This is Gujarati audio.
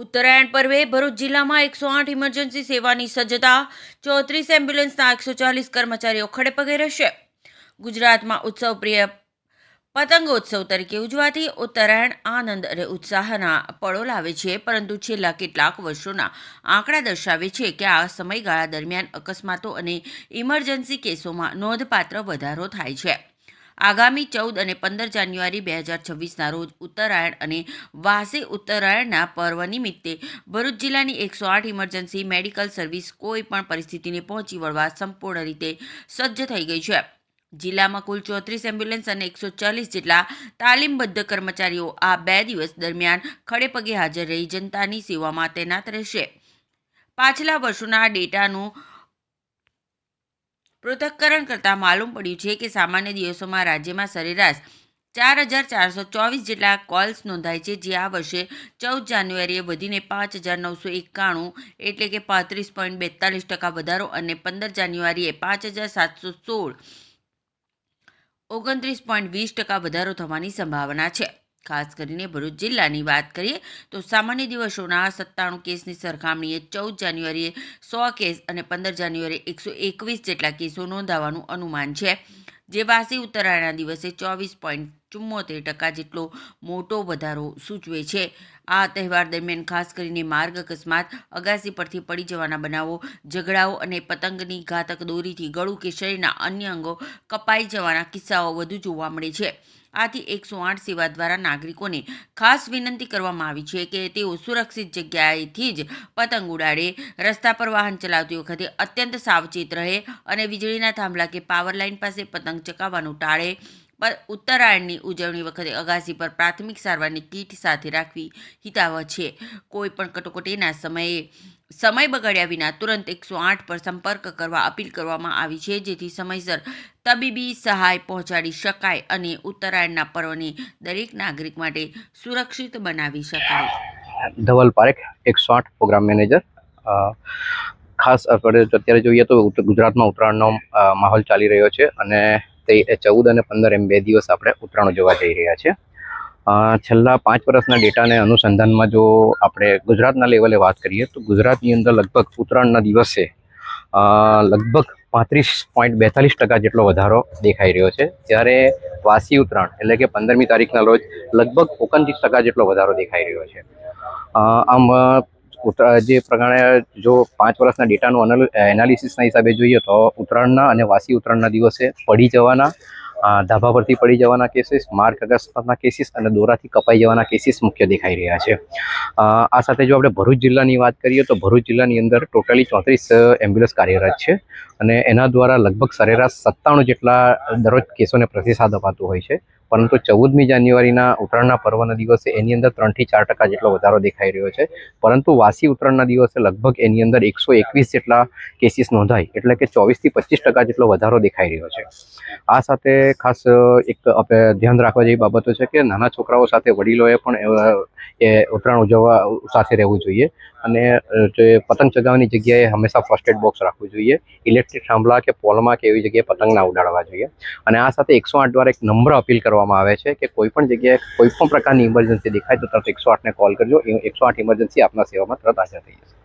ઉત્તરાયણ પર્વે ભરૂચ જિલ્લામાં 108 ઇમરજન્સી સેવાની સજ્જતા, 34 એમ્બ્યુલન્સના 140 કર્મચારીઓ ખડેપગે રહેશે. ગુજરાતમાં ઉત્સવપ્રિય પતંગોત્સવ તરીકે ઉજવાતી ઉત્તરાયણ આનંદ અને ઉત્સાહના પળો લાવે છે, પરંતુ છેલ્લા કેટલાક વર્ષોના આંકડા દર્શાવે છે કે આ સમયગાળા દરમિયાન અકસ્માતો અને ઇમરજન્સી કેસોમાં નોંધપાત્ર વધારો થાય છે. આગામી 14 અને 15 જાન્યુઆરી 2026ના રોજ ઉત્તરાયણ અને વાસી ઉત્તરાયણના પર્વ નિમિત્તે ભરૂચ જિલ્લાની 108 ઇમરજન્સી મેડિકલ સર્વિસ કોઈ પણ પરિસ્થિતિને પહોંચી વળવા સંપૂર્ણ રીતે સજ્જ થઈ ગઈ છે. જિલ્લામાં કુલ 34 એમ્બ્યુલન્સ અને 140 જેટલા તાલીમબદ્ધ કર્મચારીઓ આ 2 દિવસ દરમિયાન ખડેપગે હાજર રહી જનતાની સેવામાં તૈનાત રહેશે. પાછલા વર્ષોના ડેટાનું પૃથક્કરણ કરતાં માલુમ પડ્યું છે કે સામાન્ય દિવસોમાં રાજ્યમાં સરેરાશ 4,424 જેટલા કોલ્સ નોંધાય છે, જે આ વર્ષે 14 જાન્યુઆરીએ વધીને 5,991 એટલે કે 35.42% વધારો અને 15 જાન્યુઆરીએ 5,716 29.20% વધારો થવાની સંભાવના છે. ખાસ કરીને ભરૂચ જિલ્લાની વાત કરીએ તો સામાન્ય દિવસોના 97 કેસની સરખામણીએ 14 જાન્યુઆરીએ 100 કેસ અને 15 જાન્યુઆરીએ 121 જેટલા કેસો નોંધાવાનું અનુમાન છે, જે વાસી ઉત્તરાયણના દિવસે 24.74% જેટલો મોટો વધારો સૂચવે છે. આ તહેવાર દરમિયાન ખાસ કરીને માર્ગ અકસ્માત, અગાસી પરથી પડી જવાના બનાવો, ઝઘડાઓ અને પતંગની ઘાતક દોરીથી ગળું કે શરીરના અન્ય અંગો કપાઈ જવાના કિસ્સાઓ વધુ જોવા મળે છે. આથી 108 સેવા દ્વારા નાગરિકોને ખાસ વિનંતી કરવામાં આવી છે કે તેઓ સુરક્ષિત જગ્યાએથી જ પતંગ ઉડાડે, રસ્તા પર વાહન ચલાવતી વખતે અત્યંત સાવચેત રહે અને વીજળીના થાંભલા કે પાવર લાઇન પાસે પતંગ ચકાવવાનું ટાળે. ઉત્તરાયણની ઉજવણી વખતે અગાસી પર પ્રાથમિક સારવારની કીટ સાથે રાખવી હિતાવહ છે. કોઈ પણ કટોકટીના સમય બગાડ્યા વિના તુરંત 108 પર સંપર્ક કરવા અપીલ કરવામાં આવી છે, જેથી સમયસર તબીબી સહાય પહોંચાડી શકાય અને ઉત્તરાયણના પર્વને દરેક નાગરિક માટે સુરક્ષિત બનાવી શકાય. Dhaval Parekh, 108 program manager. ખાસ અત્યારે જોઈએ તો ગુજરાતમાં ઉત્તરાયણનો માહોલ ચાલી રહ્યો છે અને તે 14 અને 15 એમ 2 દિવસ આપણે ઉત્તરાયણ જોવા જઈ રહ્યા છીએ. છેલ્લા 5 વર્ષના ડેટાને અનુસંધાનમાં જો આપણે ગુજરાતના લેવલે વાત કરીએ તો ગુજરાતની અંદર લગભગ ઉત્તરાયણના દિવસે લગભગ 35.42% જેટલો વધારો દેખાઈ રહ્યો છે, જ્યારે વાસી ઉત્તરાયણ એટલે કે 15મી તારીખના રોજ લગભગ 29% જેટલો વધારો દેખાઈ રહ્યો છે. આમ જે પ્રમાણે જો 5 વર્ષના ડેટાનું એનાલિસિસના હિસાબે જોઈએ તો ઉત્તરાયણના અને વાસી ઉત્તરાયણના દિવસે પડી જવાના, ધાબા પરથી પડી જવાના કેસીસ, માર્ગ અકસ્માતના કેસીસ અને દોરાથી કપાઈ જવાના કેસીસ મુખ્ય દેખાઈ રહ્યા છે. આ સાથે જો આપણે ભરૂચ જિલ્લાની વાત કરીએ તો ભરૂચ જિલ્લાની અંદર ટોટલી 34 એમ્બ્યુલન્સ કાર્યરત છે અને એના દ્વારા લગભગ સરેરાશ 97 જેટલા દરરોજ કેસોને પ્રતિસાદ અપાતો હોય છે. પરંતુ 14મી જાન્યુઆરીના ઉત્તરાયણના પર્વના દિવસે એની અંદર 3 થી 4% જેટલો વધારો દેખાઈ રહ્યો છે. પરંતુ વાસી ઉત્તરાયણના દિવસે લગભગ એની અંદર 121 જેટલા કેસીસ નોંધાય, એટલે કે 24 થી 25% જેટલો વધારો દેખાઈ રહ્યો છે. આ સાથે ખાસ એક આપણે ધ્યાન રાખવા જેવી બાબતો છે કે નાના છોકરાઓ સાથે વડીલોએ પણ એ ઉત્તરાયણ ઉજવવા સાથે રહેવું જોઈએ અને જે પતંગ ચગાવવાની જગ્યાએ હંમેશા ફર્સ્ટ એડ બોક્સ રાખવું જોઈએ. ઇલેક્ટ્રિક થાંભલા કે પોલમાં કે એવી જગ્યાએ પતંગ ના ઉડાડવા જોઈએ. અને આ સાથે 108 દ્વારા એક નમ્ર અપીલ કરવામાં આવે છે કે કોઈ પણ જગ્યાએ કોઈ પણ પ્રકારની ઇમરજન્સી દેખાય તો તરત 108ને કોલ કરજો. 108 ઇમરજન્સી આપના સેવામાં તરત હાજર થઈ જશે.